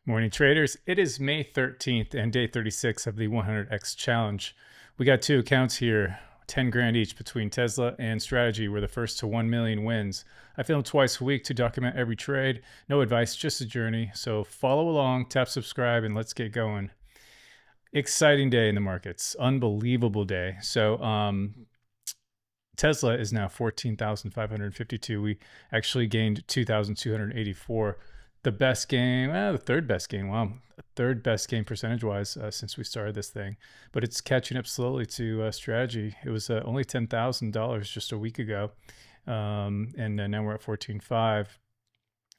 Morning traders, it is May 13th and day 36 of the 100x challenge. We got two accounts here, 10 grand each between Tesla and Strategy. We're the first to 1 million wins. I film twice a week to document every trade. No advice, just a journey. So follow along, tap subscribe, and let's get going. Exciting day in the markets, unbelievable day. So Tesla is now 14,552. We actually gained 2,284. The best gain, the third best gain. Wow, third best gain percentage wise since we started this thing. But it's catching up slowly to Strategy. It was only $10,000 just a week ago, and now we're at 14.5.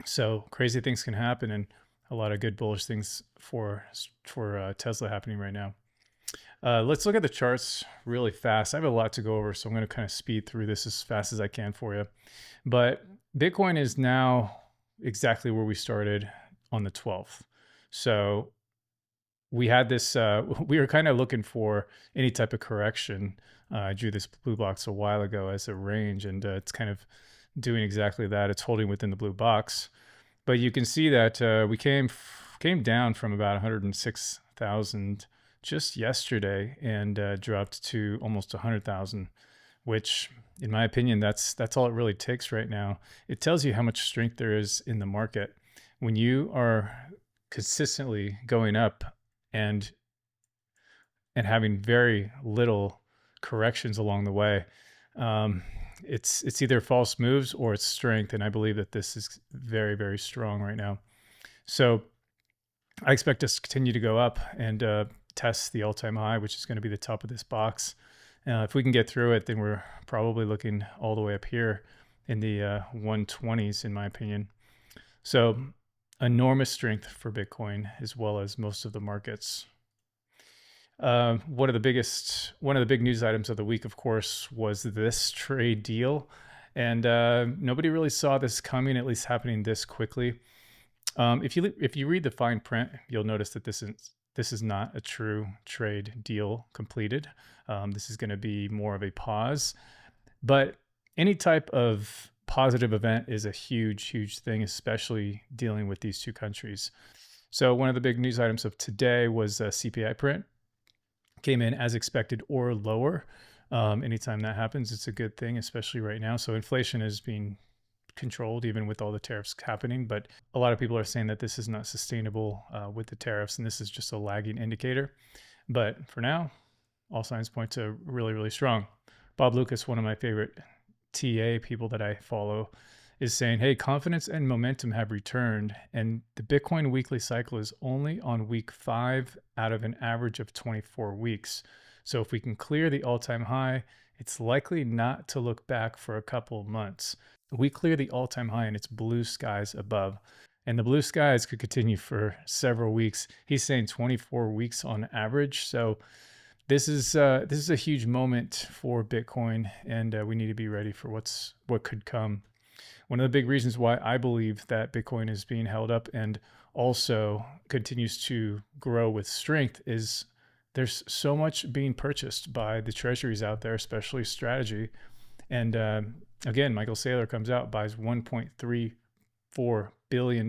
So crazy things can happen, and a lot of good bullish things for Tesla happening right now. Let's look at the charts really fast. I have a lot to go over, so I'm going to kind of speed through this as fast as I can for you. But Bitcoin is now exactly where we started on the 12th. So we had this, we were kind of looking for any type of correction. I drew this blue box a while ago as a range, and it's kind of doing exactly that. It's holding within the blue box. But you can see that we came down from about 106,000 just yesterday and dropped to almost 100,000, which in my opinion, that's all it really takes right now. It tells you how much strength there is in the market. When you are consistently going up and having very little corrections along the way, it's either false moves or it's strength. And I believe that this is very, very strong right now. So I expect us to continue to go up and test the all-time high, which is going to be the top of this box. If we can get through it, then we're probably looking all the way up here in the 120s, in my opinion. So enormous strength for Bitcoin, as well as most of the markets. One of the big news items of the week, of course, was this trade deal. And nobody really saw this coming, at least happening this quickly. If you read the fine print, you'll notice that this is not a true trade deal completed. This is going to be more of a pause. But any type of positive event is a huge, huge thing, especially dealing with these two countries. So one of the big news items of today was a CPI print. Came in as expected or lower. Anytime that happens, it's a good thing, especially right now. So inflation is being controlled even with all the tariffs happening, but a lot of people are saying that this is not sustainable with the tariffs, and this is just a lagging indicator. But for now, all signs point to really, really strong. Bob Lucas, one of my favorite TA people that I follow, is saying, hey, confidence and momentum have returned, and the Bitcoin weekly cycle is only on week 5 out of an average of 24 weeks. So if we can clear the all-time high, it's likely not to look back for a couple of months. We clear the all-time high and it's blue skies above. And the blue skies could continue for several weeks. He's saying 24 weeks on average. So this is a huge moment for Bitcoin, and we need to be ready for what could come. One of the big reasons why I believe that Bitcoin is being held up and also continues to grow with strength is there's so much being purchased by the treasuries out there, especially Strategy. And again, Michael Saylor comes out, buys $1.34 billion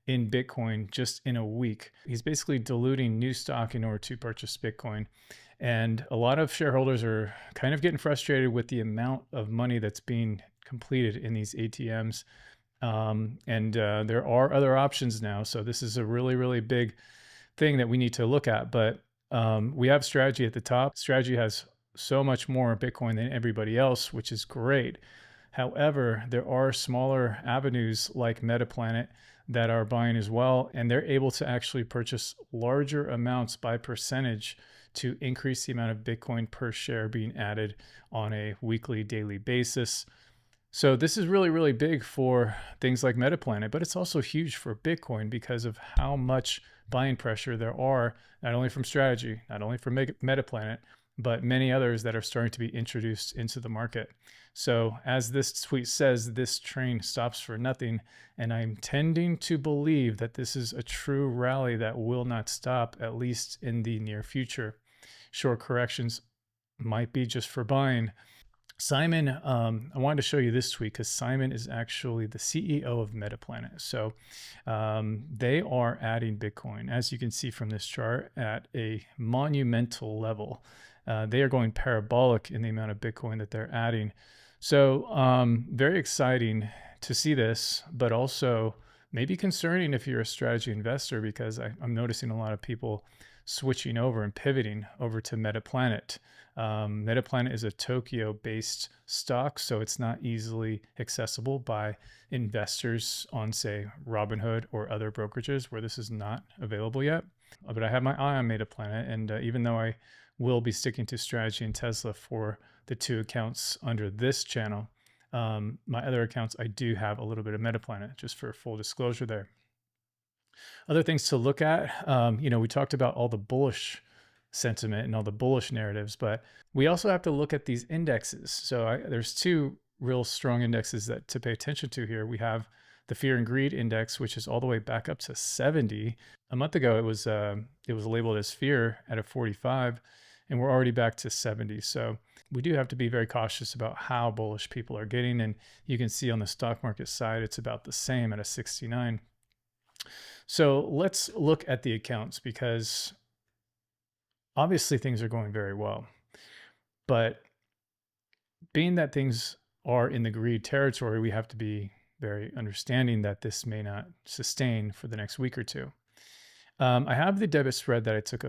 in Bitcoin just in a week. He's basically diluting new stock in order to purchase Bitcoin. And a lot of shareholders are kind of getting frustrated with the amount of money that's being completed in these ATMs. There are other options now. So this is a really, really big thing that we need to look at. But we have Strategy at the top. Strategy has so much more Bitcoin than everybody else, which is great. However, there are smaller avenues like Metaplanet that are buying as well, and they're able to actually purchase larger amounts by percentage to increase the amount of Bitcoin per share being added on a weekly, daily basis. So this is really, really big for things like Metaplanet, but it's also huge for Bitcoin because of how much buying pressure there are, not only from Strategy, not only from Metaplanet, but many others that are starting to be introduced into the market. So as this tweet says, this train stops for nothing. And I'm tending to believe that this is a true rally that will not stop, at least in the near future. Short corrections might be just for buying. Simon, I wanted to show you this tweet because Simon is actually the CEO of MetaPlanet. So they are adding Bitcoin, as you can see from this chart, at a monumental level. They are going parabolic in the amount of Bitcoin that they're adding. So very exciting to see this, but also maybe concerning if you're a strategy investor, because I'm noticing a lot of people switching over and pivoting over to MetaPlanet. MetaPlanet is a Tokyo-based stock, so it's not easily accessible by investors on, say, Robinhood or other brokerages where this is not available yet. But I have my eye on MetaPlanet, and even though I will be sticking to strategy and Tesla for the two accounts under this channel, my other accounts, I do have a little bit of MetaPlanet, just for full disclosure there. Other things to look at, we talked about all the bullish sentiment and all the bullish narratives, but we also have to look at these indexes. So there's two real strong indexes that to pay attention to here. We have the fear and greed index, which is all the way back up to 70. A month ago, it was labeled as fear at a 45, and we're already back to 70. So we do have to be very cautious about how bullish people are getting. And you can see on the stock market side, it's about the same at a 69. So let's look at the accounts, because obviously things are going very well. But being that things are in the greed territory, we have to be very understanding that this may not sustain for the next week or two. I have the debit spread that I took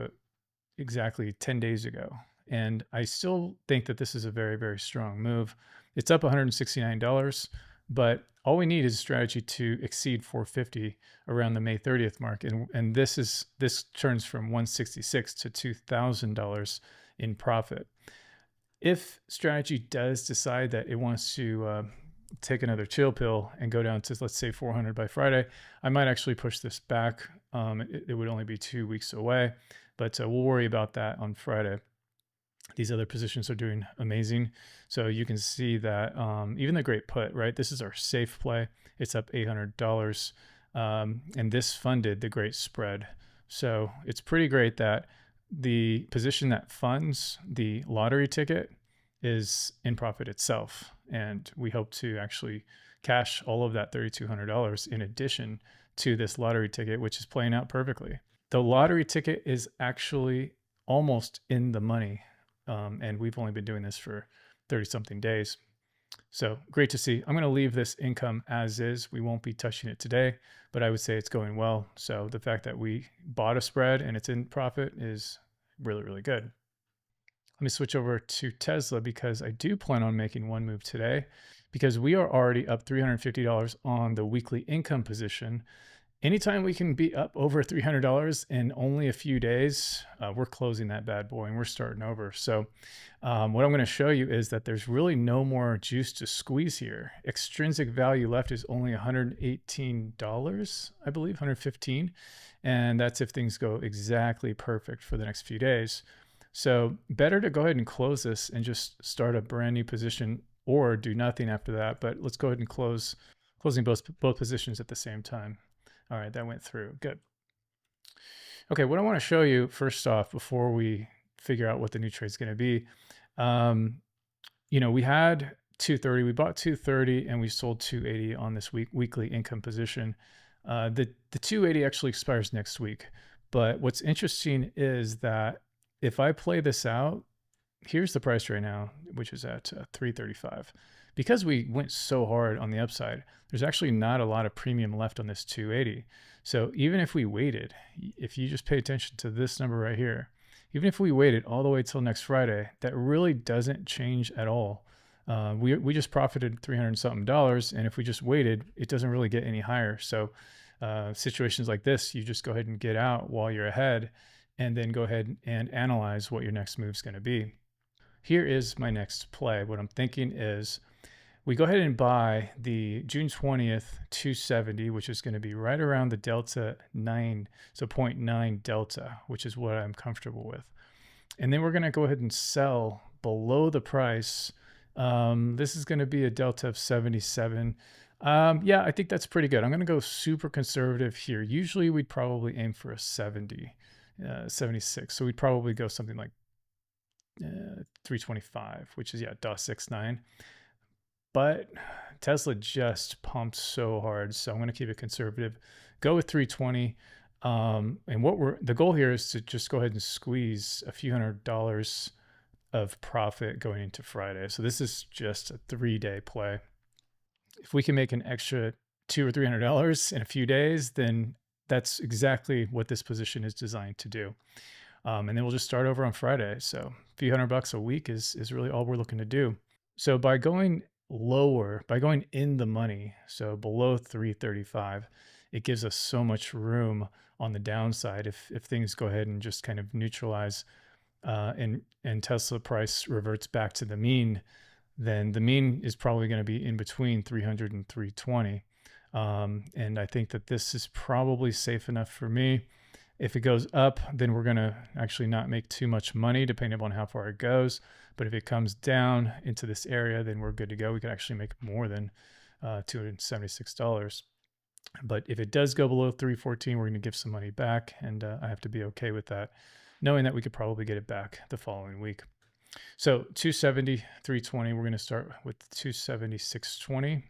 exactly 10 days ago, and I still think that this is a very, very strong move. It's up $169, but all we need is a strategy to exceed 450 around the May 30th mark, and this turns from 166 to $2,000 in profit. If strategy does decide that it wants to take another chill pill and go down to, let's say, 400 by Friday, I might actually push this back. It would only be 2 weeks away, but we'll worry about that on Friday. These other positions are doing amazing. So you can see that even the great put, right? This is our safe play. It's up $800. And this funded the great spread. So it's pretty great that the position that funds the lottery ticket is in profit itself. And we hope to actually cash all of that $3,200 in addition to this lottery ticket, which is playing out perfectly. The lottery ticket is actually almost in the money. And we've only been doing this for 30 something days. So great to see. I'm going to leave this income as is. We won't be touching it today, but I would say it's going well. So the fact that we bought a spread and it's in profit is really, really good. Let me switch over to Tesla, because I do plan on making one move today, because we are already up $350 on the weekly income position. Anytime we can be up over $300 in only a few days, we're closing that bad boy and we're starting over. So what I'm going to show you is that there's really no more juice to squeeze here. Extrinsic value left is only $118, I believe, 115. And that's if things go exactly perfect for the next few days. So better to go ahead and close this and just start a brand new position, or do nothing after that. But let's go ahead and closing both positions at the same time. All right, that went through. Good. Okay, what I want to show you first off, before we figure out what the new trade is going to be, we had 230, we bought 230 and we sold 280 on this weekly income position. The 280 actually expires next week. But what's interesting is that if I play this out, here's the price right now, which is at 335. Because we went so hard on the upside, there's actually not a lot of premium left on this 280. So even if we waited, if you just pay attention to this number right here, even if we waited all the way till next Friday, that really doesn't change at all. We just profited $300 something, and if we just waited, it doesn't really get any higher. So situations like this, you just go ahead and get out while you're ahead, and then go ahead and analyze what your next move is going to be. Here is my next play. What I'm thinking is we go ahead and buy the June 20th 270, which is going to be right around the delta 9, so 0.9 delta, which is what I'm comfortable with. And then we're going to go ahead and sell below the price. This is going to be a delta of 77. Yeah, I think that's pretty good. I'm going to go super conservative here. Usually we'd probably aim for a 70, 76. So we'd probably go something like 325, which is, yeah, DOS 6.9. But Tesla just pumped so hard, so I'm going to keep it conservative. Go with 320. And the goal here is to just go ahead and squeeze a few $100 of profit going into Friday. So this is just a 3-day play. If we can make an extra $200 or $300 in a few days, then that's exactly what this position is designed to do. And then we'll just start over on Friday. So a few $100 a week is really all we're looking to do. So by going lower, by going in the money, so below 335, it gives us so much room on the downside if things go ahead and just kind of neutralize and Tesla price reverts back to the mean, then the mean is probably going to be in between 300 and 320. And I think that this is probably safe enough for me. If it goes up, then we're going to actually not make too much money depending upon how far it goes. But if it comes down into this area, then we're good to go. We could actually make more than $276. But if it does go below 314, we're going to give some money back. And I have to be okay with that, knowing that we could probably get it back the following week. So 270, 320, we're going to start with 270, 620.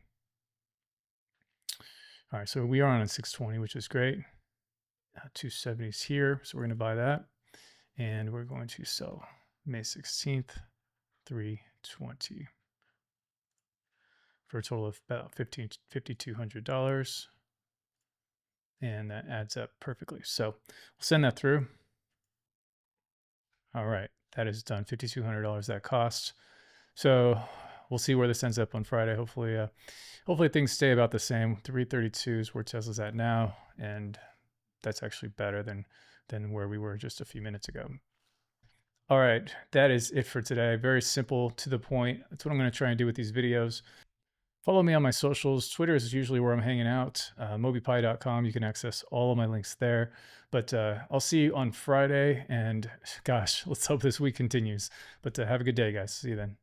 All right, so we are on 620, which is great. 270 is here, so we're going to buy that. And we're going to sell May 16th, 320 for a total of about $5,200. And that adds up perfectly. So we'll send that through. All right, that is done. $5,200 that cost. So we'll see where this ends up on Friday. Hopefully things stay about the same. 332 is where Tesla's at now, and that's actually better than where we were just a few minutes ago. All right, that is it for today. Very simple, to the point. That's what I'm going to try and do with these videos. Follow me on my socials. Twitter is usually where I'm hanging out. MobiPie.com. You can access all of my links there. But I'll see you on Friday. And gosh, let's hope this week continues. But have a good day, guys. See you then.